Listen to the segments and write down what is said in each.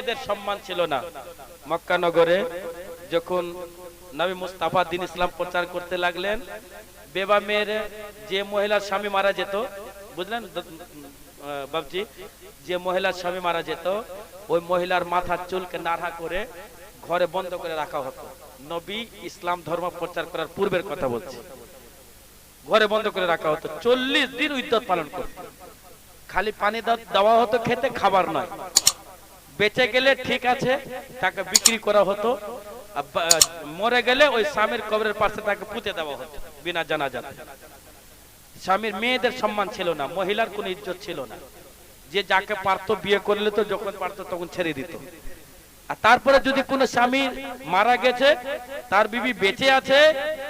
মেয়েদের সম্মান ছিল না। মক্কা নগরে যখন নবী মুস্তাফা দ্বীন ইসলাম প্রচার করতে লাগলেন, বেবা মেয়ের যে মহিলার স্বামী মারা যেত, বুঝলেন বাবজি, যে মহিলার স্বামী মারা যেত ওই মহিলার মাথার চুলকে নাড়া করে ঘরে বন্ধ করে রাখা হতো। নবী ইসলাম ধর্ম প্রচার করার পূর্বের কথা বলছি। ঘরে বন্ধ করে রাখা হতো, 40 দিন ইদ্যত পালন করত। খালি পানি দেওয়া হতো খেতে, খাবার নয়। বেঁচে গেলে ঠিক আছে, তাকে বিক্রি করা হতো। মরে গেলে ওই স্বামীর কবরের পাশে তাকে পুঁতে দেওয়া হতো বিনা জানাজাতে। স্বামীর মেয়েদের সম্মান ছিল না, মহিলার কোনো ইজ্জত ছিল না। যে যাকে পারত বিয়ে করলে তো যখন পারত তখন ছেড়ে দিত। আর তারপরে যদি কোনো স্বামী মারা গেছে, তার বিবি বেঁচে আছে,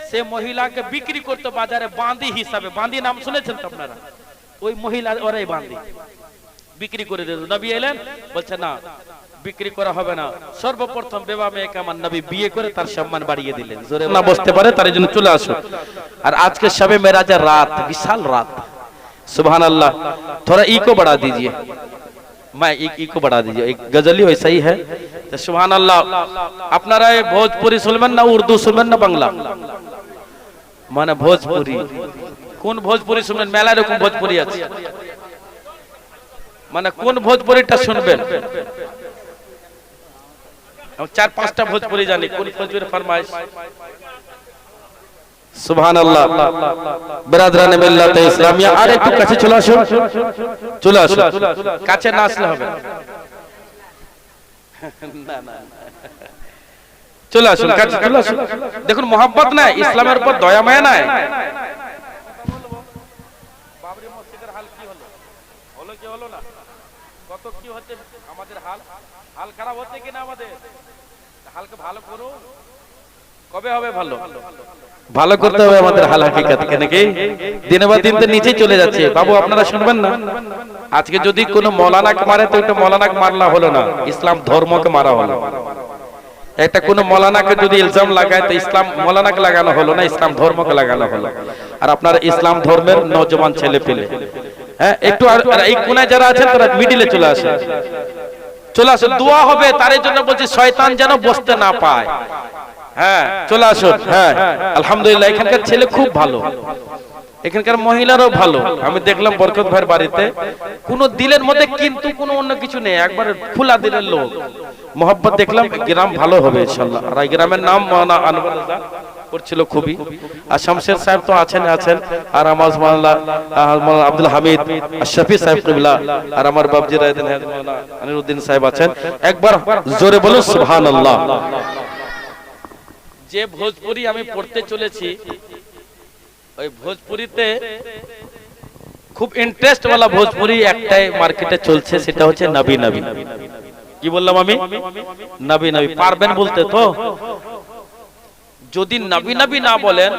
সে মহিলাকে বিক্রি করতো বাজারে বাঁধি হিসাবে। বাঁধি নাম শুনেছেন তো আপনারা? ওই মহিলা ওরাই বাঁধি বিক্রি করে দিত। নবী এলেন, বলছে না, বিক্রি করা হবে না। সর্বপ্রথম বেবা মেয়েকে আমার নবী বিয়ে করে তার সম্মান বাড়িয়ে দিলেন। জোরে না বসতে পারে তার জন্য চলে আসো। আর আজকে শবে মেরাজের রাত, বিশাল রাত। सुबहानअल्लाह। थोड़ा ई को बढ़ा दीजिए, मैं ई को बढ़ा दीजिए, एक गजली वैसा ही है। तो सुबहानअल्लाह। আপনারা ভোজপুরি শুনবেন না উর্দু শুনবেন না বাংলা? মানে ভোজপুরি। কোন ভোজপুরি শুনবেন? মেলা রকম ভোজপুরি আছে, মানে কোন ভোজপুরিটা শুনবেন? 4-5টা ভোজপুরি জানি। কোন ভোজপুরি ফরমাইশ? সুবহানাল্লাহ। বিরাদরানে মিল্লাতে ইসলামিয়া, আর একটু কাছে চলে আসো, চলে আসো। কাছে না আসলে হবে না, না চলে আসুন, কাছে চলে আসুন। দেখুন মোহাব্বত নাই, ইসলামের উপর দয়া মায়া নাই। বাবরি মসজিদের হাল কি হলো? হলো কি হলো না? কত কি হচ্ছে আমাদের হাল? হাল খারাপ হচ্ছে কিনা আমাদের? হালকে ভালো করো। কবে হবে ভালো? ভালো করতে হবে আমাদের হাল হাকিকত কে, নাকি? দিনে বা দিন তো নিচে চলে যাচ্ছে। বাবু আপনারা শুনবেন না? আজকে যদি কোনো মৌলানাকে মারে তো এটা মৌলানাকে মারলা হলো না, ইসলাম ধর্মকে মারা হলো। একটা কোন মৌলানাকে যদি ইলজাম লাগায় তো ইসলাম মৌলানাকে লাগানো হলো না, ইসলাম ধর্মকে লাগানো হলো। আর আপনারা ইসলাম ধর্মের নওজওয়ান ছেলে পেলে, হ্যাঁ, একটু আর এই কোনায় যারা আছেন তারা মিডিলে চলে আসে, চলে আসুন। দোয়া হবে তার জন্য বলছি, শয়তান যেন বসতে না পায়। হ্যাঁ চলে আসুন। হ্যাঁ আলহামদুলিল্লাহ, এখানকার ছেলে খুব ভালো, এখানকার মহিলারাও ভালো। আমি দেখলাম বরকত ভাইয়ের বাড়িতে কোনো দিলের মধ্যে কিন্তু কোনো অন্য কিছু নেই, একবার খোলা দিলের লোক। মোহাব্বত দেখলাম, গ্রাম ভালো হবে ইনশাআল্লাহ। আর এই গ্রামের নাম মাওলানা আনওয়ার রাজা করছিল খুবই। আর শামশের সাহেব তো আছেন, আর আমার মাওলানা আব্দুল হামিদ শফি সাহেব কিবলা, আর আমার বাবজি রায়দিন মাওলানা আনিরউদ্দিন সাহেব আছেন। একবার জোরে বলুন সুবহানাল্লাহ। যে ভোজপুরি আমি পড়তে চলেছি, ওই ভোজপুরিতে খুব ইন্টারেস্ট वाला ভোজপুরি একটাই মার্কেটে চলছে, সেটা হচ্ছে নবী নবী। কি বললাম আমি? নবী নবী। পারবেন বলতে তো? যদি নবী নবী না বলেন,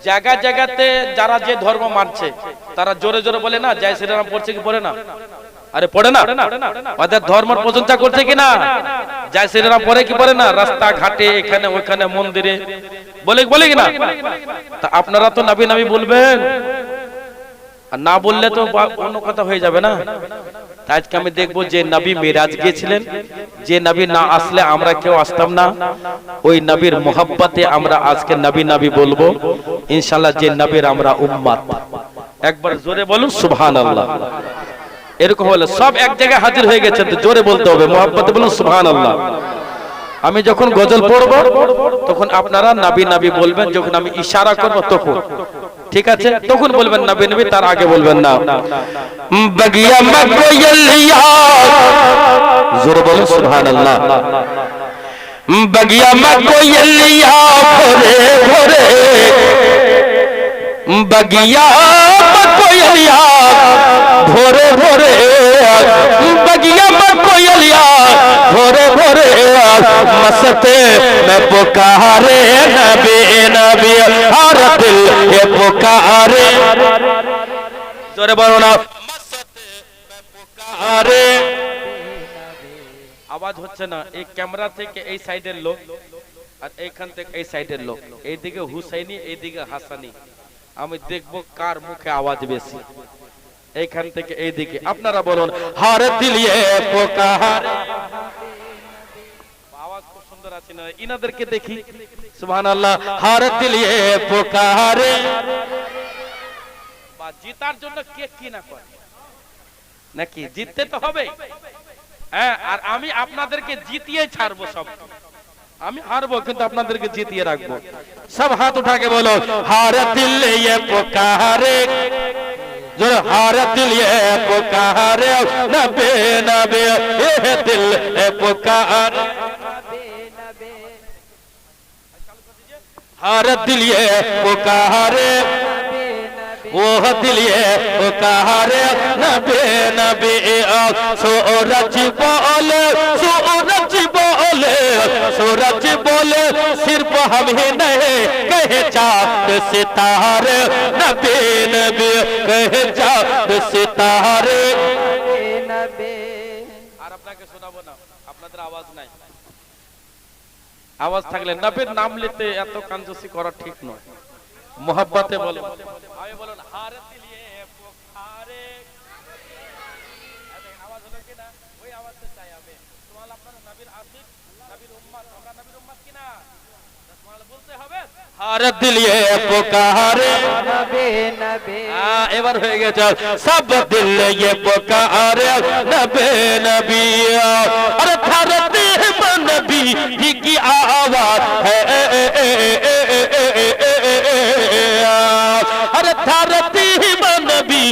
জায়গা জায়গাতে যারা যে ধর্ম মানছে তারা জোরে জোরে বলে না, জয় শ্রীরাম পড়ছে কি পড়ে না? আরে পড়ে না? ওদের ধর্মের প্রশংসা করছে কি না? জয় শ্রীরাম পড়ে কি পড়ে না? রাস্তা ঘাটে, এখানে ওখানে, মন্দিরে বলে কি না? তা আপনারা তো নবী নবী বলবেন, আর না বললে তো অন্য কথা হয়ে যাবে না। আজকে আমি দেখবো যে নবী মেরাজ গিয়েছিলেন, যে নবী না আসলে আমরা কেউ আসতাম না, ওই নবীর মোহাব্বতে আমরা আজকে নবী নবী বলবো ইনশাআল্লাহ, যে নবীর আমরা উম্মত। একবার জোরে বলুন সুবহানাল্লাহ। এরকম হলে সব এক জায়গায় হাজির হয়ে গেছে, তো জোরে বলতে হবে, মোহাব্বতে বলুন সুবহানাল্লাহ। আমি যখন গজল পড়ব তখন আপনারা নবী নবী বলবেন, যখন আমি ইশারা করব তখন, ঠিক আছে? তখন বলবেন নবী নবী, তার আগে বলবেন না। বগিয়া মকোয়লিয়া, জোরে বলুন সুবহানাল্লাহ। বগিয়া মকোয়লিয়া ভোরে ভোরে, বগিয়া মকোয়লিয়া ভোরে ভোরে, বগিয়া মকোয়লিয়া ভোরে ভোরে, মস্তে में पुकारे नबी नबी, हर दिल ये पुकारे, जोरे बोलो ना, मस्ते में पुकारे। आवाज হচ্ছে না। এই ক্যামেরা থেকে এই সাইডের লোক, আর এইখান থেকে এই সাইডের লোক, এইদিকে হুসাইনি, এইদিকে হাসানি, আমি দেখবো কার মুখে আওয়াজ বেশি। এইখান থেকে এইদিকে আপনারা বলুন, हर दिल ये पुकारे, আছেন না, ইনাদেরকে দেখি। সুবহানাল্লাহ। হার দিল ये पुकारे, বা জিতার জন্য কে কি না করে, নাকি জিততে তো হবে। হ্যাঁ, আর আমি আপনাদেরকে জিতিয়ে ছাড়বো সব। আমি হারবো কিন্তু আপনাদেরকে জিতিয়ে রাখবো। সব হাত উঠা के बोलो हार दिल ये पुकारे, जो हार दिल ये पुकारे, नबी नबी ये दिल ये पुकारे, हार दिल ये पुकारे, वो दिल ये पुकारे, नबी नबी सूरज बोले, सूरज बोले, सूरज बोले, सिर्फ हम ही नहीं कहे चांद सितारे, नबी नबी कहे चांद सितारे। আর আপনাকে শোনাবো না, আপনাদের আওয়াজ নাই। আওয়াজ থাকলে নবীর নাম নিতে এত কাঞ্জুসি করা ঠিক নয়। মোহাব্বতে বলেন, আমি বলুন হার দিল ये पुकारे, আওয়াজ হলো কি না? ওই আওয়াজটা চাই আমি। সুবহানাল্লাহ। আপনারা নবীর আশিক, নবীর উম্মত, আমরা নবীর উম্মত কি না? সুবহানাল্লাহ বলতে হবে। হার দিল ये पुकारे, नबी नबी। এবার হয়ে গেছে সব দিল ये पुकारे, नबी नबी। अरे धरती पर नबी की आवाज है, अरे धरती में नबी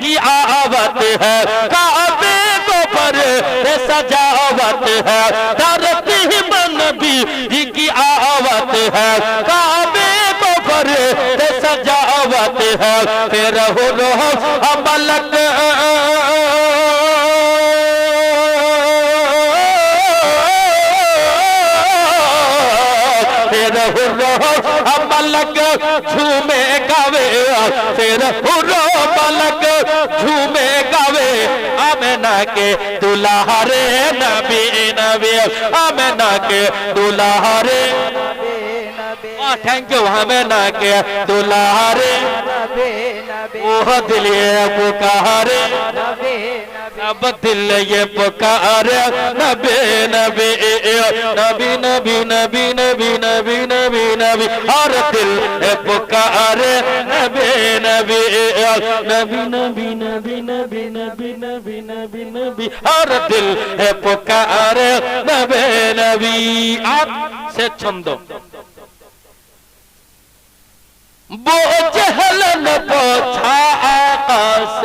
की आवाज है, काबे को पर सजावट है, धरती में नबी की आवाज है, काबे को पर सजावट है, फिर हो मलक मलक झूमे गावे, फिर मलक झूमे गावे, आमिना के दुल्हारे, नबी नबी आमिना के दुल्हारे, थैंक यू, आमिना के दुल्हारे, ओह दिल ये पुकारे, अब दिल ये पुकारे, नबी नबी नबी नबी नबी नबी नबी नबी नबी, हर दिल ये पुकारे, नबी नबी नबी नबी नबी नबी नबी नबी नबी नबी, हर दिल ये पुकारे, नबी नबी। आप से छंद वो जहल न पोछा आकाश,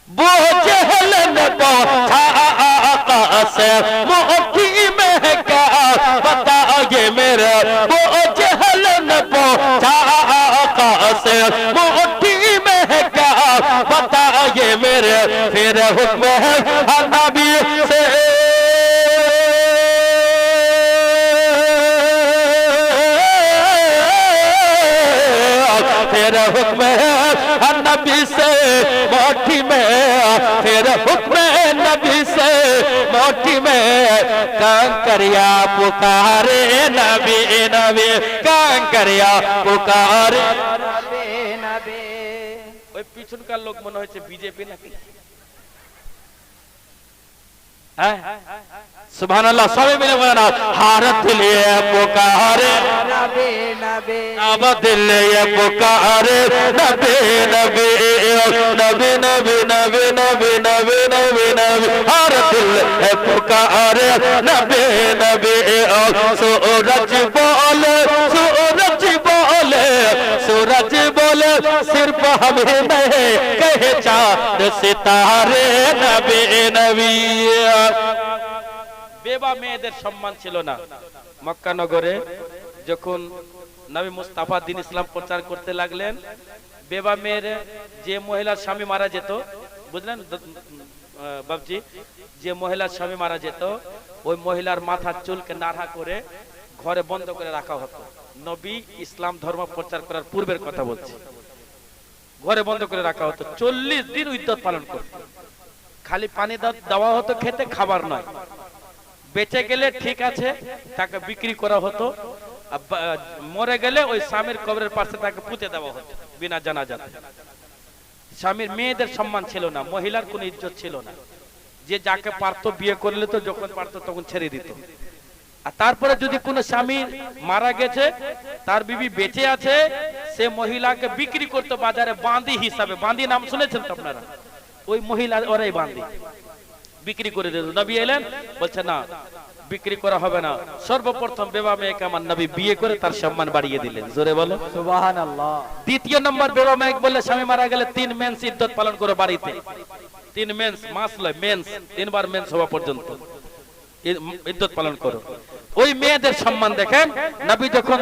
वो जहल न पोछा आकाश, मोती में क्या बताए मेरे, वो जहल न पोछा आकाश, मोती में क्या बताए मेरे, फिर हुक्म है नबी से, फिर हुक्म नबी से मोटी में, फिर हुक्म नबी से मोटी में, कांकरिया पुकारे, नबी नबी कांकरिया पुकारे, नबी। ওই পিছনকার লোক মনে হচ্ছে বিজেপি নাকি? হ্যাঁ, সুবহানাল্লাহ। সবাই মিলে বলেন হার দিল ये पुकारे, नबी नबी अब दिल ये पुकारे, नबी नबी नबी नबी नबी नबी नबी नबी नबी, हर दिल ये पुकारे, नबी नबी। सूरज बोले, सूरज बोले, सूरज बोले, सिर्फ हम ही नहीं कहे चांद सितारे, नबी नबी। বেবা মেয়েদের সম্মান ছিল না। মক্কা নগরে যখন নবী মুস্তাফা দ্বীন ইসলাম প্রচার করতে লাগলেন, বেবা মেয়ের যে মহিলার স্বামী মারা যেত, বুঝলেন বাবজি, যে মহিলার স্বামী মারা যেত, ওই মহিলার মাথার চুলকে নাড়া করে ঘরে বন্ধ করে রাখা হতো। নবী ইসলাম ধর্ম প্রচার করার পূর্বের কথা বলছি। ঘরে বন্ধ করে রাখা হতো, 40 দিন ইদ্যত পালন করত। খালি পানি দেওয়া হতো খেতে, খাবার নয়। বেঁচে গেলে ঠিক আছে, তাকে বিক্রি করা হতো, মরে গেলে ওই স্বামীর কবরের পাশে তাকে পুঁতে দেওয়া হতো বিনা জানাজাতে। স্বামীর মেয়েদের সম্মান ছিল না, মহিলার কোনো ইজ্জত ছিল না। যে যাকে পারতো বিয়ে করলে তো যখন পারতো তখন ছেড়ে দিত। আর তারপরে যদি কোনো স্বামী মারা গেছে, তার বিবি বেঁচে আছে, সে মহিলাকে বিক্রি করতো বাজারে বাঁধি হিসাবে। বাঁধি নাম শুনেছেন তো আপনারা? ওই মহিলা ওরাই বাঁধি বিক্রি করে দিত। নবী এলেন, বলছে না বিক্রি করা হবে না, সর্বপ্রথম বেবা মেয়েকে আমার নবী বিয়ে করে তার সম্মান বাড়িয়ে দিলেন। জোরে বলো সুবহানাল্লাহ। দ্বিতীয় নম্বর, বেবা মেয়ে বললে স্বামী মারা গেলে 3 মেন্স ইদ্দত পালন করো বাড়িতে। 3 মেন্স, মাস লয় মেন্স, 3 বার মেন্স হওয়া পর্যন্ত ইদ্দত পালন করো। ওই মেয়েদের সম্মান দেখেন, নবী যখন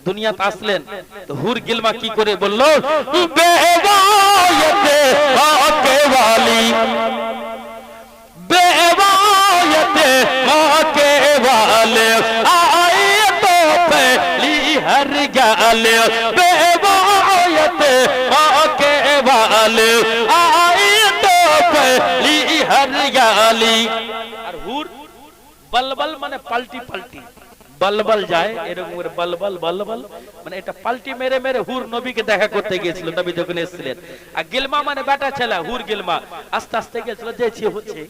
দুনিয়াতে আসলেন তো হুর গিলমা কি করে বললো, বেওয়ায়েতে আকে वाली, बेवायते आके वाले आए तो पहली हर गाले, बेवायते आके वाले आए तो पहली हर गाली। আর হুর বলবল মানে পাল্টি পাল্টি, বলবল যায় এরকম করে বলবল বলবল মানে এটা পাল্টি মেরে মেরে হুর নবীকে দেখা করতে গিয়েছিল নবী যখন এসেছিলেন। আর গিলমা মানে বেটা ছেলে, হুর গিলমা আস্তে আস্তে গেছিল, যে হচ্ছে।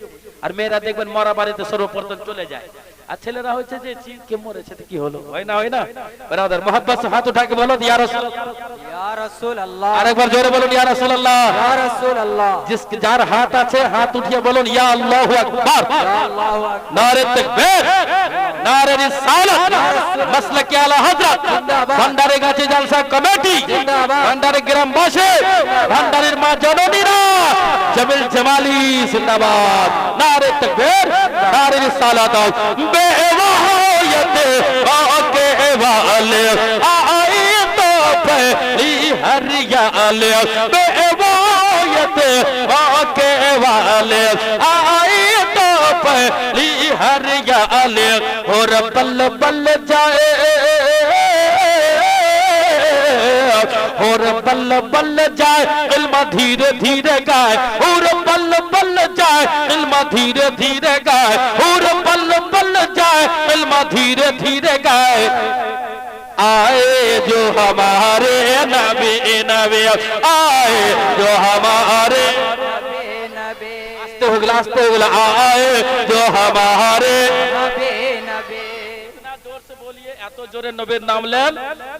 আর মেয়েরা দেখবেন মরা বাড়িতে সর্বপ্রথম চলে যায়, আর ছেলেরা হচ্ছে যে কে মরেছে তো কি হলো, হয় না হয় না ব্রাদার। মোহাব্বত से हाथ उठा के बोलो या रसूल ইয়া রাসূলুল্লাহ। আরেকবার জোরে বলুন ইয়া রাসূলুল্লাহ, ইয়া রাসূলুল্লাহ। जिसके যার হাত আছে হাত উঠিয়ে বলুন ইয়া আল্লাহু আকবার, ইয়া আল্লাহু আকবার। নারে তাকবীর, নারে রিসালাত, মাসলাক আলা হযরত, ভান্ডারে গাছে জলসা কমিটি, ভান্ডারে গ্রামবাসী, ভান্ডারের মা জননীরা, জমিল জামালি জিন্দাবাদ, নারে তাকবীর, নারে রিসালাত। বেওয়ায়েতে আকে वाले आए तो पहली हर गाले, बेवायते आके वाले आए तो पहली हर गाले। और बल बल जाए, और बल बल जाए इल्म धीरे धीरे गाए, और बल बल जाए इल्म धीरे धीरे गाए, और बल बल जाए इल्म धीरे धीरे गाए। आए जो हमारे नबी नबी, आए जो हमारे নবী आस्ते हो गला आए जो हमारे নবী নবী। इतना जोर से बोलिए, এত জোরে নবীর নাম নেন,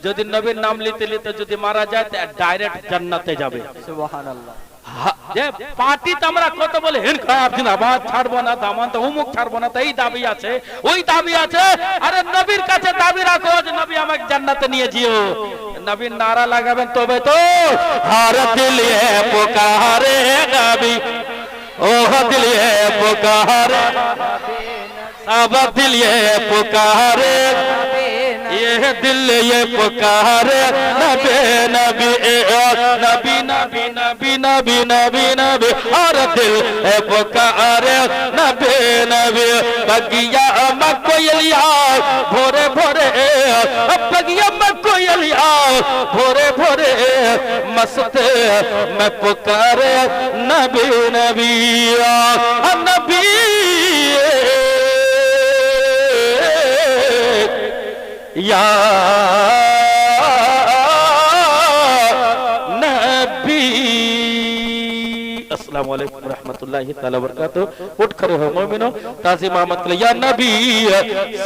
যদি নবীর নাম নিতে নিতে যদি মারা যায় তো ডাইরেক্ট জান্নাতে যাবে। সুবহানাল্লাহ। যে পার্টি তো আমরা কত বলে হেন খারাপ জিন্দাবাদ, ছাড়বো না দামান, তো অমুক ছাড়বো না, তো এই দাবি আছে ওই দাবি আছে। আরে নবীর কাছে দাবি রাখো যে নবী আমাকে জান্নাতে নিয়ে যেও, নবীর নারা লাগাবেন তবে তো। হার দিলে পুকারে নবী, ও দিলে পুকারে, सब दिल ये पुकारे, ये दिल ये पुकारे, नबी नबी नबी नबी नबी नबी नबी नबी, हर दिल ये पुकारे, नबी नबी। बगिया में कोयलिया भोरे भोरे, बगिया में कोयलिया भोरे भोरे, मस्त में पुकारे, नबी नबी नबी या नबी। अस्सलाम वालेकुम रहमतुल्लाहि तआला व बरकातहू। उठ खड़े हो मोमिनो, ताज़ीम आमद के लिए या नबी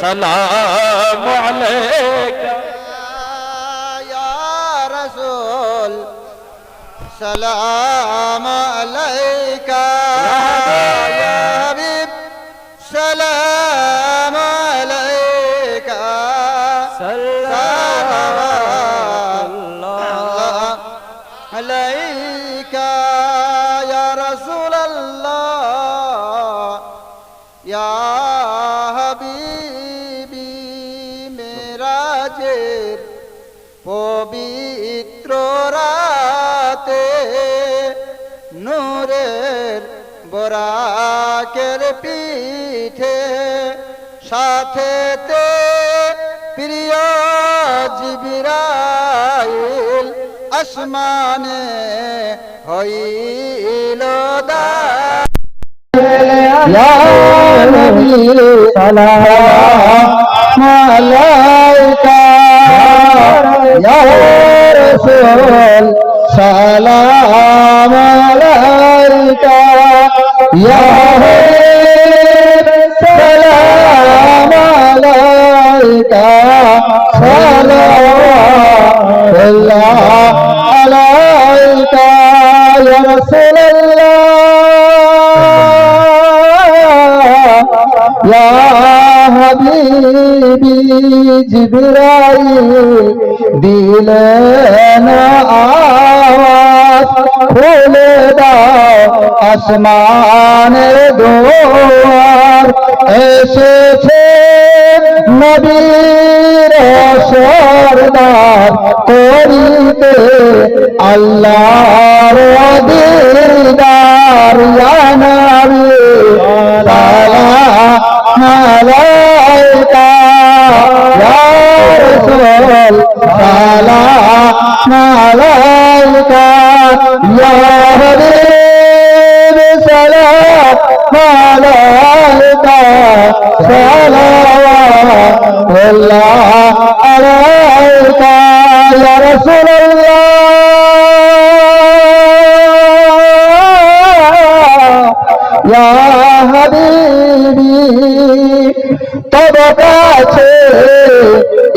सलाम अलैका, या रसूल सलाम अलैका, या हबीब सलाम अलैका, सल्लल्लाहु अलैका, या रसूल अल्लाह, या हबीबी मेराजेर पवित्र राते, নূরের বরাকের পিঠে, সাথেতে প্রিয় জিবরাইল, আসমানে হইল দায়। ইয়া নবী সালাম আলাইকা, ইয়া রাসূল সালাম আলাইকা, या सलाम अलैका सलावतुल्लाह अलैका या रसूलल्लाह या हबीबी जिब्राइल दिले ना आवाज खोले दाओ আসমানের দুয়ার এসেছে নবীর সরদার করিতে আল্লাহর দিদার ইয়া নবী সালাম আলাইকা ইয়া রাসূল সালাম আলাইকা ইয়া হাবিব সালাম আলাইকা সালাওয়াতুল্লাহ আলাইকা ইয়া রাসূলুল্লাহ ইয়া হাবিবি তব কাছে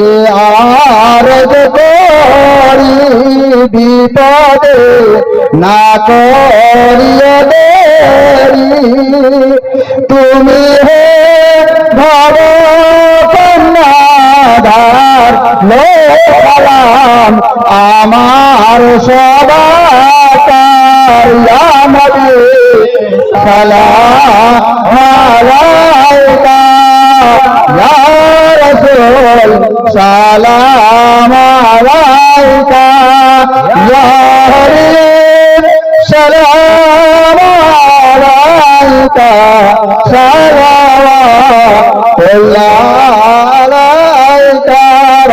এ আরজ করি বিপদে না করিয়া দেরি তুমি হে ভব কন্যাধার লোকালাম আমার সবাকার ইয়া নবী সালাম আলাইকা ইয়া রাসূল সালাম আলাইকা ইয়া হাবিব সালাম আলাইকা সালাওয়াতুল্লাহ আলাইকা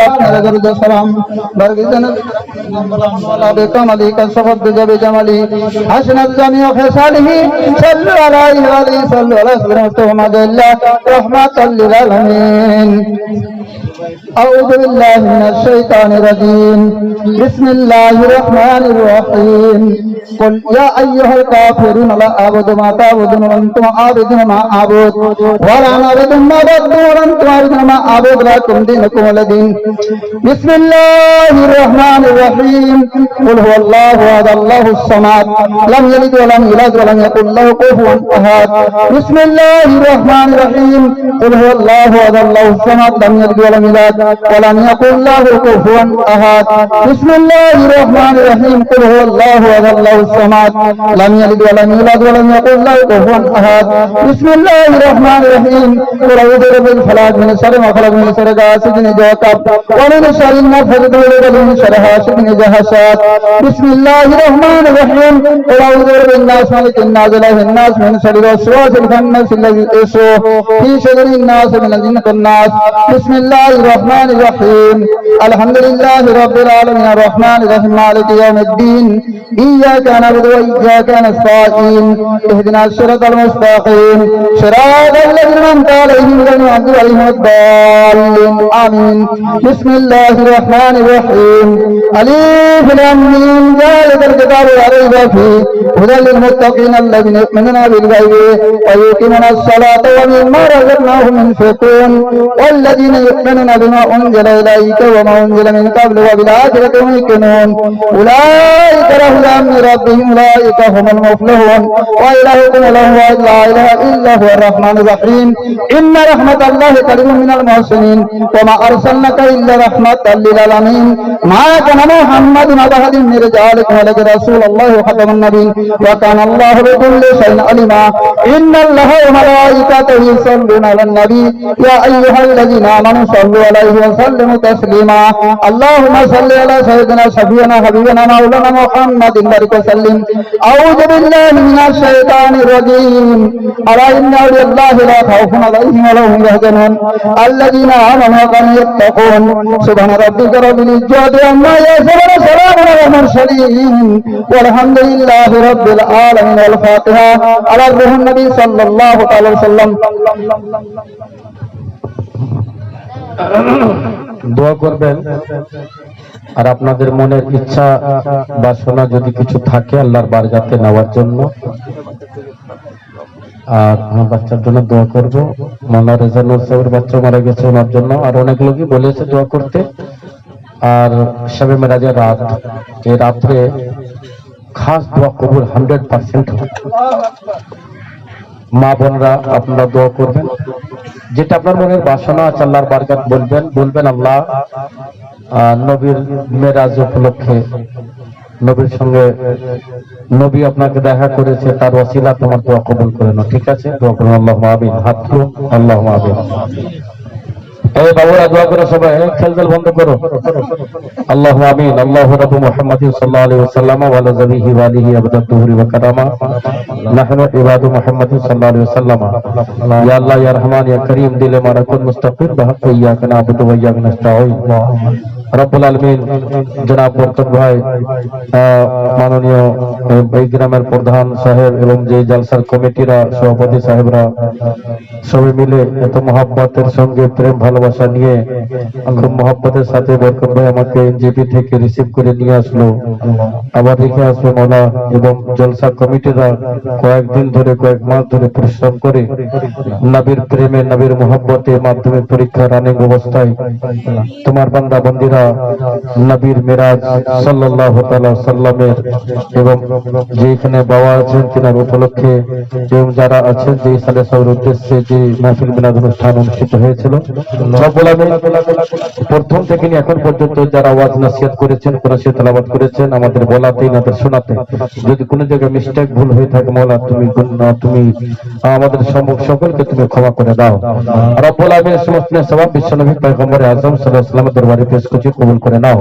রব্বানা দরুদ সালাম বরগিজানা بكمالك صفد بجمالي حسنت جميع خصاله صلوا عليه وآله صلوا على سيدنا محمد رحمة للعالمين أعوذ بالله من الشيطان الرجيم بسم الله الرحمن الرحيم قل يا أيها الكافرون لا أعبد ما تعبدون وأنتم عابدون ما أعبد ولا أنا عابد ما تعبدون وأنتم عابدون ما أعبد لكم دينكم ولدين بسم الله الرحمن الرحيم قل هو الله أحد الله الصمد لم يلد ولم يولد ولم يكن له كفوا أحد بسم الله الرحمن الرحيم قل هو الله أحد الله الصمد لم يلد ولم يولد ولم يكن له كفوا أحد بسم الله الرحمن الرحيم قل هو الله أحد الله الصمد لم يلد ولم يولد ولم يكن له كفوا أحد بسم الله الرحمن الرحيم قل أعوذ برب الفلق من شر ما خلق من شر غاسق إذا وقب ومن شر النفاثات في العقد ومن شر حاسد إذا حسد بسم الله الرحمن الرحيم قل أعوذ برب الناس ملك الناس إله الناس من شر الوسواس الخناس الذي يسوء في صدور الناس من الجنة الناس بسم الله الرحمن الرحيم الحمد لله رب العالمين الرحمن الرحيم مالك يوم الدين إياك نعبد وإياك نستعين اهدنا الصراط المستقيم صراط الذين أنعمت عليهم غير المغضوب عليهم ولا الضالين آمين بسم الله الرحمن الرحيم ألف لام ميم ذلك الكتاب لا ريب فيه هدى للمتقين الذين يؤمنون بالغيب ويقيمون الصلاة ومما رزقناهم ينفقون والذين يؤمنون بما أنزل إليك وما أنزل من قبل وبالآخرة هم يوقنون أولئك لهم من ربهم أولئك هم المفلحون وإلهكم إله واحد لا إله إلا هو الرحمن الرحيم إن رحمة الله قريب من المحسنين وما أرسلناك إلا رحمة للعالمين ما كان محمد أبا أحد من رجالكم ولكن رسول الله وخاتم النبيين وكان الله بكل شيء عليما إن الله وملائكته يصلون على النبي يا أيها الذين آمنوا صلوا عليه وسلموا تسليما اللهم صل على سيدنا شفيعنا حبيبنا مولانا محمد بارك وسلم أعوذ بالله من الشيطان الرجيم ألا إن أولياء الله لا خوف عليهم ولا هم يحزنون الذين آمنوا وكانوا يتقون سبحان ربك رب العزة عما يصفون وسلام على المرسلين والحمد لله رب العالمين والفاتحة على روح النبي صلى الله عليه وسلم দোয়া করবেন আর আপনাদের মনের ইচ্ছা বাসনা যদি কিছু থাকে আল্লাহর বারগাতে নেওয়ার জন্য আর আমার বাচ্চার জন্য দোয়া করবো। মাওলানা রেজানুর সাহেবের বাচ্চা মারা গেছে, ওনার জন্য। আর অনেক লোকই বলেছে দোয়া করতে। আর শবে মেরাজের রাত, এই রাত্রে খাস দোয়া কবুল 100%। মা বোনরা আপনারা দোয়া করবেন, যেটা আপনার মনের বাসনা আছে আল্লাহর বারকাত বলবেন আল্লাহ নবীর মেরাজ উপলক্ষে, নবীর সঙ্গে নবী আপনাকে দেখা করেছে, তার ওসিলা তোমার দোয়া কবুল করে নাও। ঠিক আছে, দোয়া করুন। আল্লাহুম্মা আমিন। হাত তুলুন। আল্লাহুম্মা আমিন। এই বাবুরা দোয়া করো সবাই, খেলতেল বন্ধ করো। আল্লাহুম্মা আমিন। আল্লাহু রাব্বু মুহাম্মাদিন সাল্লাল্লাহু আলাইহি ওয়াসাল্লাম ওয়া আলা যাবিহি ওয়া আলিহি আবদাত তুহরি ওয়া কারামা নাহনু ইবাদু মুহাম্মাদিন সাল্লাল্লাহু আলাইহি ওয়াসাল্লাম। ইয়া আল্লাহ ইয়া রহমান ইয়া করিম দিলে মারা কুন মুস্তাকিম বিহাক ইয়াকা নাবুদু ওয়া ইয়াকা নাস্তাঈন। রব্বুল আলামিন জনাব বরকত ভাই, মাননীয় এই গ্রামের প্রধান সাহেব এবং যে জলসার কমিটিরা সভাপতি সাহেবরা সবাই মিলে এত মহব্বতের সঙ্গে প্রেম ভালোবাসা নিয়ে খুব মহব্বতের সাথে বরকত ভাই আমাকে এনজেপি থেকে রিসিভ করে নিয়ে আসলো, আবার রেখে আসলো মৌলা। এবং জলসা কমিটিরা কয়েকদিন ধরে, কয়েক মাস ধরে পরিশ্রম করে নবীর প্রেমে, নবীর মহব্বতের মাধ্যমে পরীক্ষা রানিং অবস্থায় তোমার বান্দা বন্দিরা নবীর মিরাজ সাল্লাল্লাহু তাআলা সাল্লামের এবং যেখানে বাবা আছেন তিনার উপলক্ষে এবং যারা আছেন যে সালে সবার উদ্দেশ্যে যে মাহফিল মিলাদ অনুষ্ঠান অনুষ্ঠিত হয়েছিল, রব্বুল আমিন প্রথম থেকে নিয়ে এখন পর্যন্ত যারা ওয়াজ নসিহত করেছেন, কোরআন শরীফ তেলাওয়াত করেছেন, আমাদের বলাতে আমাদের শোনাতে যদি কোনো জায়গায় মিস্টেক ভুল হয়ে থাকে মওলা তুমি আমাদের সকলকে তুমি ক্ষমা করে দাও। রব্বুল আমিনের সমস্ত সওয়াব বিশ্বনবী পয়গম্বর আযম সাল্লাল্লাহু আলাইহি ওয়াসাল্লামের দরবারে পেশ করছি, কবুল করে নাও।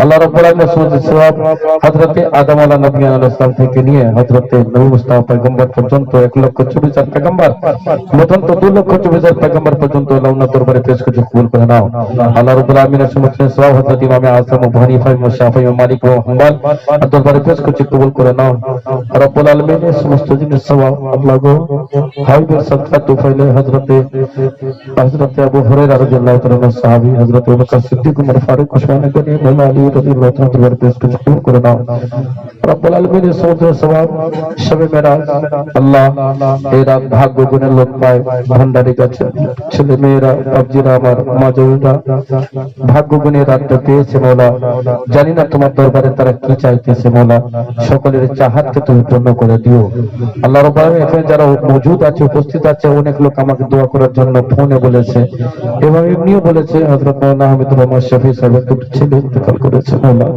আল্লাহ রাব্বুল আলামিনের সমস্ত সওয়াব হযরতে আদম আলাইহিস সালাম থেকে নিয়ে হযরতে নবী মুস্তাফা পয়গম্বর পর্যন্ত 1,24,000 পয়গম্বর মতন্ত 2,24,000 পয়গম্বর পর্যন্ত আল্লাহর দরবারে পেশ করছি, কবুল করে নাও। আল্লাহ রাব্বুল আলামিনের সমস্ত সওয়াব হযরত ইমাম আযম আবু হানিফা, ইমাম শাফিঈ, ইমাম মালিক ও হাম্বল দরবারে পেশ করছি, কবুল করে নাও। রাব্বুল আলামিনের সমস্ত জিনিস সওয়াব আল্লাহ গো হাবিবের সাদকা তোফাইলে হযরতে আবু হুরায়রা রাদিয়াল্লাহু তাআলা আনহু সাহাবী, হযরত আবু বকর সিদ্দিক, উমর ফারুক, ওসমান গনি, মওলা আলী রাদিয়াল্লাহু তাআলা দরবারে পেশ করছি, কবুল করে নাও। রাব্বুল আলামিনের সমস্ত সওয়াব শবে মেরাজ আল্লাহ এই রাত ভাগ্য গুণের লোক পায়, ভান্ডারি কাছে ছেলে মেয়েরা, বাবজিরা, আমার মাজুরা ভাগ্য গুণের রাতটা পেয়েছে মওলা। জানি না তোমার দরবারে তারা কি চাইতেছে মওলা, সকলের চাহাতকে তুমি পূর্ণ করে দিও। আল্লাহ রাব্বুল আলামিন এখানে যারা মজুদ আছে, উপস্থিত আছে, অনেক লোক আমাকে দোয়া করার জন্য ফোনে বলেছে এবং এমনিও বলেছে। হযরত মাওলানা হামিদুর রহমান শফি সাহেবের দুটো ছেলে ইন্তেকাল করেছে মওলা।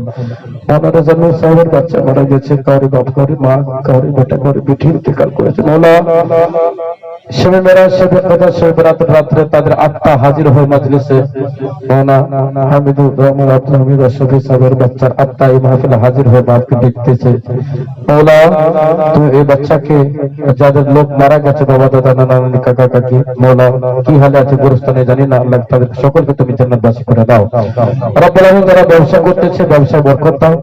মাওলানা রেজানুর সাহেবের বাচ্চা মারা গেছে, কাউরি বাপ, কাউরি মা, কাউরি বেটা, কাউরি বেটি ইন্তেকাল করেছে মওলা। শবে মেরাজ, শবে কদর, শবে বরাতের রাত্রে তাদের আত্মা হাজির হয় মজলিসে। মাওলানা হামিদুর রহমান আব্দুল হামিদ শফি সাহেবের বাচ্চার আত্মা এই মাহফিলে হাজির হয়ে বাপকে দেখতেছে মওলা। তুমি এই বাচ্চাকে, যাদের লোক মারা গেছে, বাবা, দাদা, নানা, নানি, কাকা, কাকি মওলা, কি হালে আছে গোরস্থানে জানি না, আল্লাহ তাদের সকলকে তুমি জান্নাতবাসী করে দাও। রব্বুল আলামিন যারা ব্যবসা করতেছে, ব্যবসায় বরকত দাও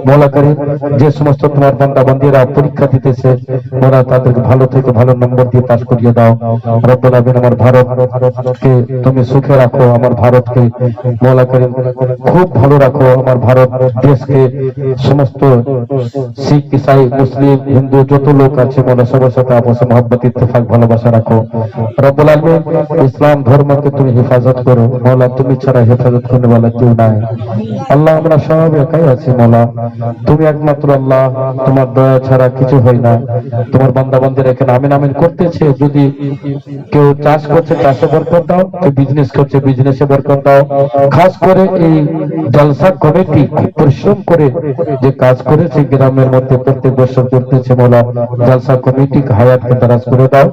মওলা করিম। যে সমস্ত তোমার বান্দা বান্দীরা পরীক্ষা দিতেছে ওরা তাদেরকে ভালো থেকে ভালো নম্বর দিয়ে পাস করিয়ে দাও। রব্বুল আলামিন আমার ভারতকে তুমি সুখে রাখো, আমার ভারতকে মওলা করিম খুব ভালো রাখো, আমার ভারত দেশকে সমস্ত শিখ, ইসাই, মুসলিম, হিন্দু যত লোক আছে মওলা সবার সাথে আপসে মহব্বত, ইত্তেফাক, ভালোবাসা রাখো। রব্বুল আলামিন ইসলাম ধর্মকে তুমি হেফাজত করো মওলা, তুমি ছাড়া হেফাজত করতে वाला কেউ নাই আল্লাহ। আমরা সব একাই আছি মওলা, তুমি একমাত্র আল্লাহ, তোমার দয়া ছাড়া কিছু হয় না। তোমার বান্দা বান্দিরা এখানে আমিন আমিন করতেছে, যদি কেউ চাষ করছে চাষে বরকত দাও, কেউ বিজনেস করছে বিজনেসে বরকত দাও। খাস করে এই জলসা কমিটি খুব পরিশ্রম করে যে কাজ করেছে গ্রামের মধ্যে প্রত্যেক বছর করতেছে মওলা, জলসা কমিটি হায়াতকে দারাজ করে দাও,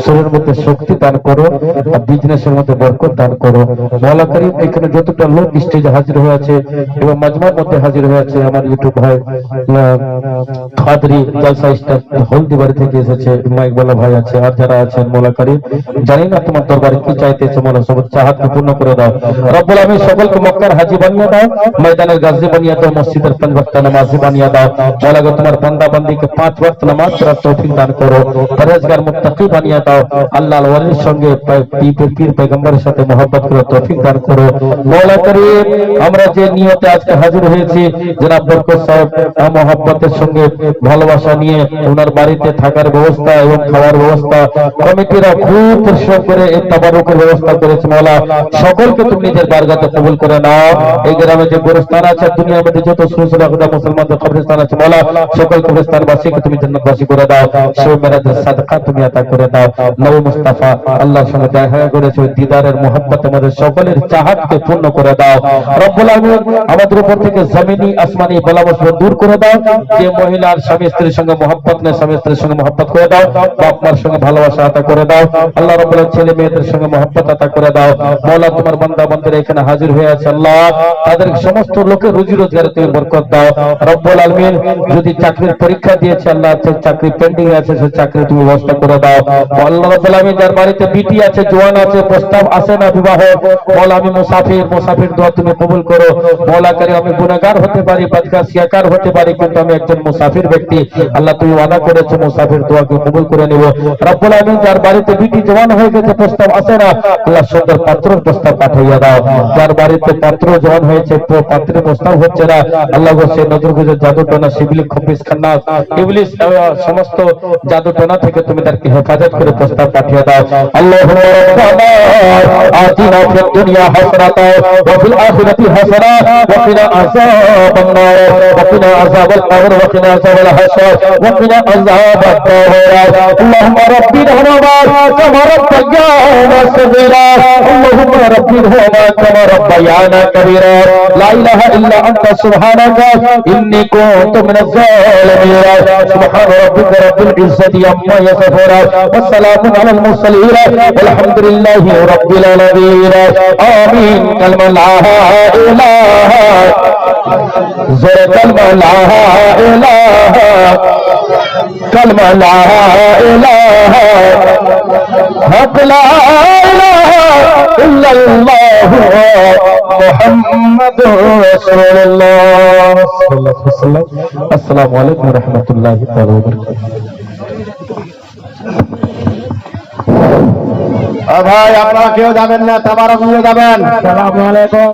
শরীরের মধ্যে শক্তি দান করো, আর বিজনেসের মধ্যে বরকত দান করো মওলা করিম। এখানে যতটা লোক স্টেজে হাজির হয়েছে এবং মাজমার মধ্যে হাজির হয়েছে, আমার ইউটিউব ভাই খাদরি জলসা স্টার হলদিবাড়ি থেকে এসেছে, মাইকবালা ভাই আছে, আর যারা আছেন দেন মৌলা করিম। জানি না তোমার দরবারে কি চাইতেছে মৌলা, সব চাহাতকে পূর্ণ করে দাও রব্বুল আমিন। সকলকে মক্কার হাজী বানিয়ে দাও, ময়দানের গাজী বানিয়ে দাও, মসজিদের 5 ওয়াক্ত নামাজি বানিয়ে দাও মৌলা গো। তোমার বান্দা বান্দীকে 5 ওয়াক্ত নামাজ পড়ার তৌফিক দান করো, পরহেজগার মুত্তাকি বানিয়ে দাও আল্লাহর ওলির সঙ্গে পীর পয়গম্বরের সাথে মহব্বত করার তৌফিক দান করো মৌলা করিম। আমরা যে নিয়তে আজকে হাজির হয়েছি জনাব বরকত সাহেব মহব্বতের সঙ্গে ভালোবাসা নিয়ে ওনার বাড়িতে থাকার ব্যবস্থা এবং খাওয়ার ব্যবস্থা কমিটিরা খুব পরিশ্রম করে এই তাবারুকের ব্যবস্থা করেছে মৌলা। সকলকে তুমি নিজের বারগাতে কবুল করে নাও। এই গ্রামে যে গোরস্থান আছে, দুনিয়ার মধ্যে যত সুসুরাখদা মুসলমানদের কবরস্থান আছে মৌলা, সকল কবরস্থানবাসীকে তুমি জান্নাতবাসী করে দাও। সেই মেরাজের সাদকা তুমি আতা করে দাও। নবী মুস্তাফা আল্লাহর সঙ্গে দেখা করেছে, দিদারের মোহাব্বত আমাদের সকলের চাহাতকে পূর্ণ করে দাও রব্বুল আমিন। আমাদের উপর থেকে জমিনি আসমানি বলাবসা দূর করে দাও। যে মহিলার স্বামী স্ত্রীর সঙ্গে মোহাব্বত নেই, স্বামী স্ত্রীর সঙ্গে মোহাব্বত করে দাও। বাপ মার সঙ্গে ভালোবাসা আতা করে দাও আল্লাহ রব্বুল আমিন। ছেলে মেয়েদের সঙ্গে মোহাব্বত আতা করে দাও মৌলা। তোমার বান্দা বান্দারা এখানে হাজির হয়ে আছে আল্লাহ, তাদের সমস্ত লোকের রুজি রোজগারে তুমি বরকত দাও রব্বুল আমিন। যদি চাকরির পরীক্ষা দিয়েছে আল্লাহ, চাকরি পেন্ডিং আছে, সেই চাকরি তুমি ব্যবস্থা করে দাও আল্লাহ রব্বুল আমিন। যার বাড়িতে বিটি আছে, জওয়ান আছে, প্রস্তাব আসে না বিবাহ মৌলা, আমি মুসাফির দোয়া তুমি কবুল করো মৌলা করিম। আমি গুনাহগার হতে পারি, বদকার শিয়াকার হতে পারি, কিন্তু আমি একজন মুসাফির ব্যক্তি আল্লাহ, তুমি ওয়াদা করেছো মুসাফির দোয়াকে কবুল করে নিব রব্বুল আমিন। যার বাড়িতে বিটি জওয়ান হয়ে গেছে, প্রস্তাব আসে না আল্লাহ, সুন্দর পাত্রের প্রস্তাব পাঠাইয়া দাও। যার বাড়িতে পাত্র জওয়ান হয়েছে, পাত্রের প্রস্তাব হচ্ছে না আল্লাহ গো, সেই নজরগুজের জাদুটনা, শিবিলিক, খবিস, খান্নাস, ইবলিস সমস্ত জাদুটনা থেকে তুমি তাদেরকে হেফাজত করে প্রস্তাব পাঠিয়ে দাও আল্লাহুম্মা রাব্বানা আতিনা ফিদ দুনিয়া হাসানাতাও ওয়া ফিল আখিরাতি হাসানাতাও ওয়া কিনা আযাবান নার ওয়া কিনা আযাবাল কবর ওয়া কিনা আযাবাল হাসর ওয়া কিনা আযাবাত তাওরাত। আল্লাহুম্মা রাব্বিরহামা কামা রাব্বায়ানা সগীরা আল্লাহুম্মা রাব্বিরহামা কামা রাব্বায়ানা কাবীরা লা ইলাহা ইল্লা আনতা সুবহানাকা ইন্নী কুনতু মিনাজ জালিমিন। সুবহান রাব্বিকা রাব্বিল ইজ্জাতি আম্মা ইয়াসিফুন ওয়া সালামুন আলাল মুরসালিন আলহামদুলিল্লাহি রাব্বিল আলামিন আমিন। কালমা লা ইলাহা জোরে কালমা লা ইলাহা, কালমা লা ইলাহা, হক লা ইলাহা ইল্লাল্লাহ মুহাম্মাদুর রাসূলুল্লাহ সাল্লাল্লাহু আলাইহি ওয়াসাল্লাম। আসসালামু আলাইকুম ওয়া রাহমাতুল্লাহি ওয়া বারাকাতুহু। ভাই আপনারা কেউ যাবেন না, তাবারক নিয়ে যাবেন। আসসালামু আলাইকুম।